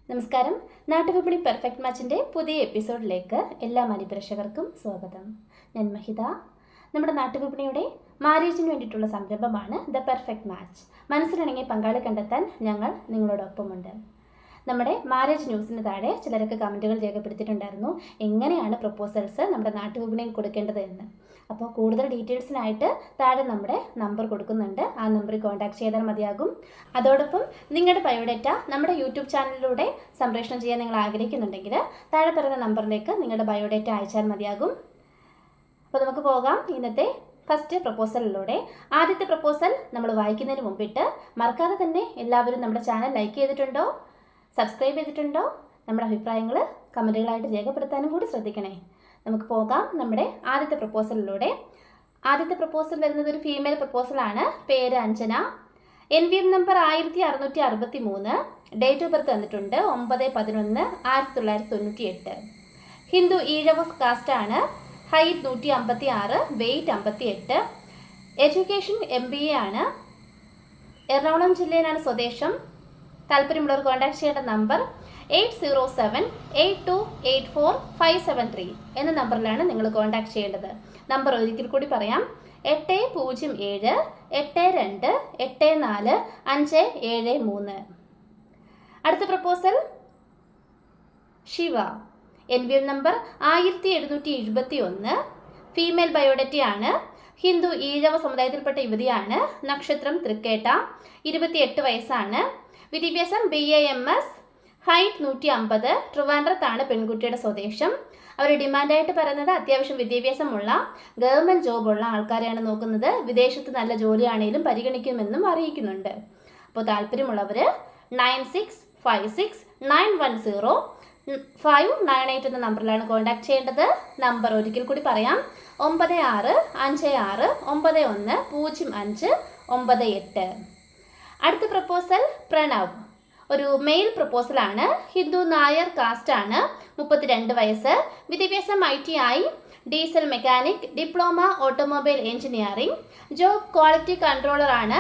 നമസ്കാരം. നാട്ടുവിപണി പെർഫെക്റ്റ് മാച്ചിൻ്റെ പുതിയ എപ്പിസോഡിലേക്ക് എല്ലാ മാന്യപ്രേക്ഷകർക്കും സ്വാഗതം. ഞാൻ മഹിത. നമ്മുടെ നാട്ടുവിപണിയുടെ മാരേജിന് വേണ്ടിയിട്ടുള്ള സംരംഭമാണ് ദ പെർഫെക്റ്റ് മാച്ച്. മനസ്സിലിണങ്ങിയ പങ്കാളി കണ്ടെത്താൻ ഞങ്ങൾ നിങ്ങളോടൊപ്പമുണ്ട്. നമ്മുടെ മാരേജ് ന്യൂസിന് താഴെ ചിലരൊക്കെ കമൻറ്റുകൾ രേഖപ്പെടുത്തിയിട്ടുണ്ടായിരുന്നു, എങ്ങനെയാണ് പ്രപ്പോസൽസ് നമ്മുടെ നാട്ടുവിപണിയിൽ കൊടുക്കേണ്ടത് എന്ന്. അപ്പോൾ കൂടുതൽ ഡീറ്റെയിൽസിനായിട്ട് താഴെ നമ്മുടെ നമ്പർ കൊടുക്കുന്നുണ്ട്. ആ നമ്പറിൽ കോൺടാക്ട് ചെയ്താൽ മതിയാകും. അതോടൊപ്പം നിങ്ങളുടെ ബയോഡേറ്റ നമ്മുടെ യൂട്യൂബ് ചാനലിലൂടെ സംപ്രേഷണം ചെയ്യാൻ നിങ്ങൾ ആഗ്രഹിക്കുന്നുണ്ടെങ്കിൽ താഴെ പറയുന്ന നമ്പറിലേക്ക് നിങ്ങളുടെ ബയോഡേറ്റ അയച്ചാൽ മതിയാകും. അപ്പോൾ നമുക്ക് പോകാം ഇന്നത്തെ ഫസ്റ്റ് പ്രപ്പോസലിലൂടെ. ആദ്യത്തെ പ്രപ്പോസൽ നമ്മൾ വായിക്കുന്നതിന് മുമ്പിട്ട് മറക്കാതെ തന്നെ എല്ലാവരും നമ്മുടെ ചാനൽ ലൈക്ക് ചെയ്തിട്ടുണ്ടോ, സബ്സ്ക്രൈബ് ചെയ്തിട്ടുണ്ടോ, നമ്മുടെ അഭിപ്രായങ്ങൾ കമൻറ്റുകളായിട്ട് രേഖപ്പെടുത്താനും കൂടി ശ്രദ്ധിക്കണേ. നമുക്ക് പോകാം നമ്മുടെ ആദ്യത്തെ പ്രപ്പോസലിലൂടെ. ആദ്യത്തെ പ്രപ്പോസൽ വരുന്നത് ഒരു ഫീമെയിൽ പ്രപ്പോസലാണ്. പേര് Anjana. NVM number 1663. Date of birth തന്നിട്ടുണ്ട് 9/11/1998. ഹിന്ദു ഈഴവ കാസ്റ്റാണ്. Height 156, weight 58. എഡ്യൂക്കേഷൻ MBA ആണ്. എറണാകുളം ജില്ലയിലാണ് സ്വദേശം. താല്പര്യമുള്ളവർ കോൺടാക്ട് ചെയ്യേണ്ട നമ്പർ 8078284573 എന്ന നമ്പറിലാണ് നിങ്ങൾ കോൺടാക്ട് ചെയ്യേണ്ടത്. നമ്പർ ഒരിക്കൽ കൂടി പറയാം: 807882845573. അടുത്ത proposal Shiva. NVM number 1771. Female ബയോഡറ്റയാണ്. ഹിന്ദു ഈഴവ സമുദായത്തിൽപ്പെട്ട യുവതിയാണ്. നക്ഷത്രം തൃക്കേട്ട. 28 വയസ്സാണ്. വിദ്യാഭ്യാസം BAMS. ഹൈറ്റ് 150. ട്രിവാൻഡ്രത്താണ് പെൺകുട്ടിയുടെ സ്വദേശം. അവർ ഡിമാൻഡായിട്ട് പറയുന്നത് അത്യാവശ്യം വിദ്യാഭ്യാസമുള്ള ഗവൺമെൻറ് ജോബുള്ള ആൾക്കാരെയാണ് നോക്കുന്നത്. വിദേശത്ത് നല്ല ജോലിയാണെങ്കിലും പരിഗണിക്കുമെന്നും അറിയിക്കുന്നുണ്ട്. അപ്പോൾ താല്പര്യമുള്ളവർ 9656910598 എന്ന നമ്പറിലാണ് കോൺടാക്ട് ചെയ്യേണ്ടത്. നമ്പർ ഒരിക്കൽ കൂടി പറയാം: 9656910598. അടുത്ത പ്രപ്പോസൽ പ്രണവ്. ഒരു മെയിൽ പ്രപ്പോസലാണ്. ഹിന്ദു നായർ കാസ്റ്റാണ്. 32 വയസ്സ്. വിദ്യാഭ്യാസം ITI, diesel mechanic, diploma automobile engineering. Job quality കൺട്രോളറാണ്.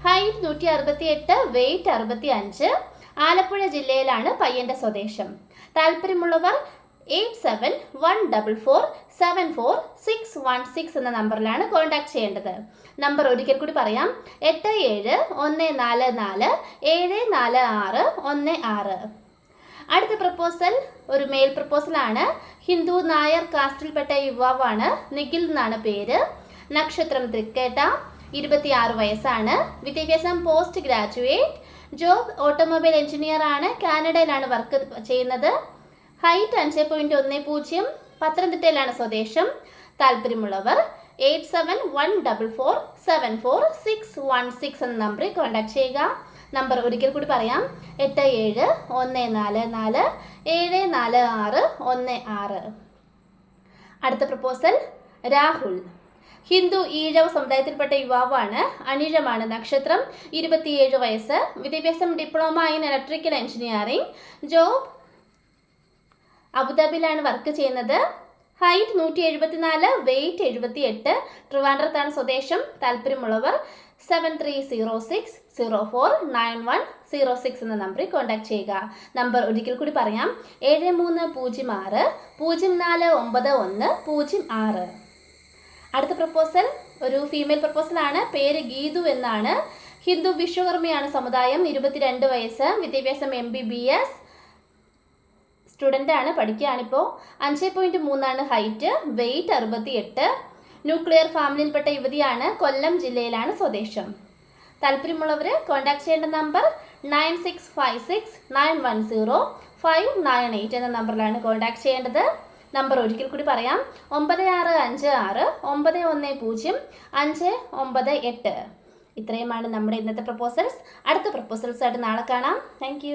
Height 168, weight 65. ആലപ്പുഴ ജില്ലയിലാണ് പയ്യൻ്റെ സ്വദേശം. താല്പര്യമുള്ളവർ 8714474616 എന്ന നമ്പറിലാണ് കോൺടാക്ട് ചെയ്യേണ്ടത്. നമ്പർ ഒരിക്കൽ കൂടി പറയാം: 8714474616. അടുത്ത പ്രപ്പോസൽ ഒരു മെയിൽ പ്രപ്പോസലാണ്. ഹിന്ദു നായർ കാസ്റ്റിൽപ്പെട്ട യുവാവാണ്. നിഖിൽ എന്നാണ് പേര്. നക്ഷത്രം തൃക്കേട്ട. 26 വയസ്സാണ്. വിദ്യാഭ്യാസം post graduate. Job automobile engineer ആണ്. കാനഡയിലാണ് വർക്ക് ചെയ്യുന്നത്. ഹൈറ്റ് 5.10. പത്തനംതിട്ടയിലാണ് സ്വദേശം. താല്പര്യമുള്ളവർ 8714474616 എന്ന നമ്പറിൽ കോൺടാക്ട് ചെയ്യുക. നമ്പർ ഒരിക്കൽ കൂടി പറയാം: 8714474616. അടുത്ത പ്രപ്പോസൽ രാഹുൽ. ഹിന്ദു ഈഴവ സമുദായത്തിൽപ്പെട്ട യുവാവാണ്. അനിഴമാണ്. നക്ഷത്രം 27 വയസ്സ്. വിദ്യാഭ്യാസം diploma in electrical engineering. Job അബുദാബിയിലാണ് വർക്ക് ചെയ്യുന്നത്. Height 174, weight 78. ട്രിവാൻഡ്രത്താണ് സ്വദേശം. താല്പര്യമുള്ളവർ 7306049106 എന്ന നമ്പറിൽ കോൺടാക്ട് ചെയ്യുക. നമ്പർ ഒരിക്കൽ കൂടി പറയാം: 7306049106. അടുത്ത പ്രപ്പോസൽ ഒരു ഫീമെയിൽ പ്രപ്പോസലാണ്. പേര് ഗീതു എന്നാണ്. ഹിന്ദു വിശ്വകർമ്മയാണ് സമുദായം. 22 വയസ്സ്. വിദ്യാഭ്യാസം MBBS. സ്റ്റുഡൻ്റാണ്, പഠിക്കുകയാണിപ്പോൾ. 5.3 ഹൈറ്റ്. വെയ്റ്റ് 68. ന്യൂക്ലിയർ ഫാമിലിയിൽപ്പെട്ട യുവതിയാണ്. കൊല്ലം ജില്ലയിലാണ് സ്വദേശം. താല്പര്യമുള്ളവർ കോൺടാക്ട് ചെയ്യേണ്ട നമ്പർ 9656910598 എന്ന നമ്പറിലാണ് കോൺടാക്ട് ചെയ്യേണ്ടത്. നമ്പർ ഒരിക്കൽ കൂടി പറയാം: 9656910598. ഇത്രയുമാണ് നമ്മുടെ ഇന്നത്തെ പ്രപ്പോസൽസ്. അടുത്ത പ്രപ്പോസൽസായിട്ട് നാളെ കാണാം. താങ്ക്